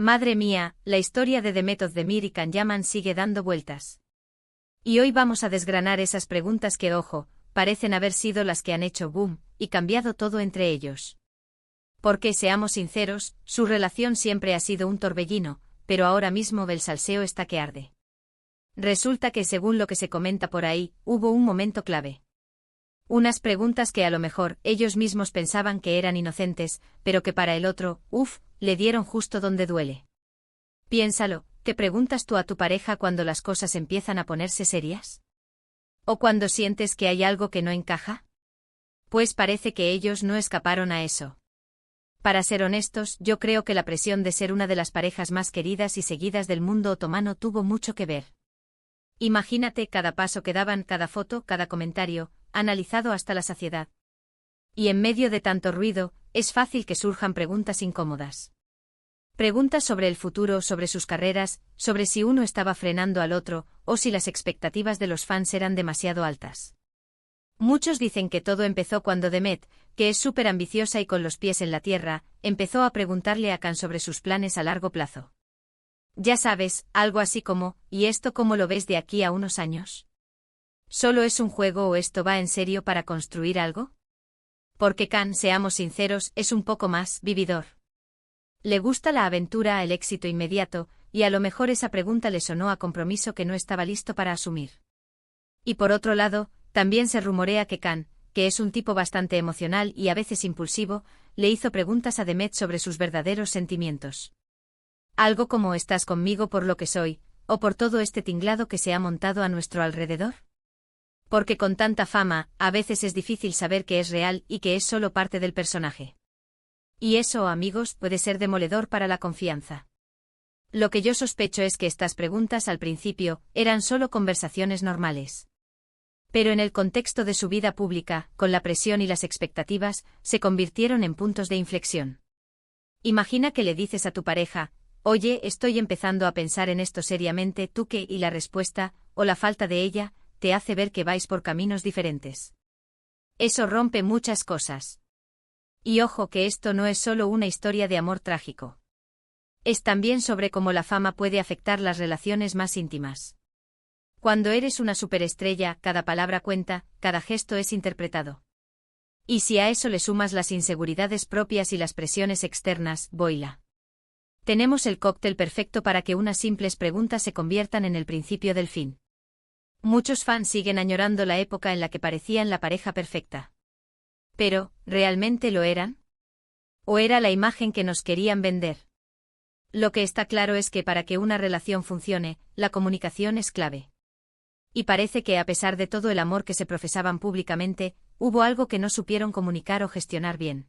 Madre mía, la historia de Demet Özdemir y Can Yaman sigue dando vueltas. Y hoy vamos a desgranar esas preguntas que, ojo, parecen haber sido las que han hecho boom y cambiado todo entre ellos. Porque, seamos sinceros, su relación siempre ha sido un torbellino, pero ahora mismo el salseo está que arde. Resulta que, según lo que se comenta por ahí, hubo un momento clave. Unas preguntas que a lo mejor ellos mismos pensaban que eran inocentes, pero que para el otro, le dieron justo donde duele. Piénsalo, ¿qué preguntas tú a tu pareja cuando las cosas empiezan a ponerse serias? ¿O cuando sientes que hay algo que no encaja? Pues parece que ellos no escaparon a eso. Para ser honestos, yo creo que la presión de ser una de las parejas más queridas y seguidas del mundo otomano tuvo mucho que ver. Imagínate cada paso que daban, cada foto, cada comentario, analizado hasta la saciedad. Y en medio de tanto ruido, es fácil que surjan preguntas incómodas. Preguntas sobre el futuro, sobre sus carreras, sobre si uno estaba frenando al otro, o si las expectativas de los fans eran demasiado altas. Muchos dicen que todo empezó cuando Demet, que es súper ambiciosa y con los pies en la tierra, empezó a preguntarle a Can sobre sus planes a largo plazo. Ya sabes, algo así como, ¿y esto cómo lo ves de aquí a unos años? ¿Solo es un juego o esto va en serio para construir algo? Porque Can, seamos sinceros, es un poco más vividor. Le gusta la aventura, el éxito inmediato, y a lo mejor esa pregunta le sonó a compromiso que no estaba listo para asumir. Y por otro lado, también se rumorea que Can, que es un tipo bastante emocional y a veces impulsivo, le hizo preguntas a Demet sobre sus verdaderos sentimientos. Algo como ¿estás conmigo por lo que soy, o por todo este tinglado que se ha montado a nuestro alrededor? Porque con tanta fama, a veces es difícil saber qué es real y qué es solo parte del personaje. Y eso, amigos, puede ser demoledor para la confianza. Lo que yo sospecho es que estas preguntas al principio eran solo conversaciones normales. Pero en el contexto de su vida pública, con la presión y las expectativas, se convirtieron en puntos de inflexión. Imagina que le dices a tu pareja, oye, estoy empezando a pensar en esto seriamente, ¿tú qué? Y la respuesta, o la falta de ella, te hace ver que vais por caminos diferentes. Eso rompe muchas cosas. Y ojo que esto no es solo una historia de amor trágico. Es también sobre cómo la fama puede afectar las relaciones más íntimas. Cuando eres una superestrella, cada palabra cuenta, cada gesto es interpretado. Y si a eso le sumas las inseguridades propias y las presiones externas, boila. Tenemos el cóctel perfecto para que unas simples preguntas se conviertan en el principio del fin. Muchos fans siguen añorando la época en la que parecían la pareja perfecta. Pero, ¿realmente lo eran? ¿O era la imagen que nos querían vender? Lo que está claro es que para que una relación funcione, la comunicación es clave. Y parece que a pesar de todo el amor que se profesaban públicamente, hubo algo que no supieron comunicar o gestionar bien.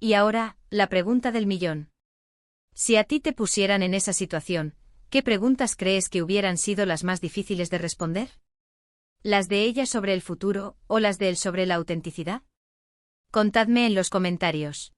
Y ahora, la pregunta del millón. Si a ti te pusieran en esa situación, ¿qué preguntas crees que hubieran sido las más difíciles de responder? ¿Las de ella sobre el futuro, o las de él sobre la autenticidad? Contadme en los comentarios.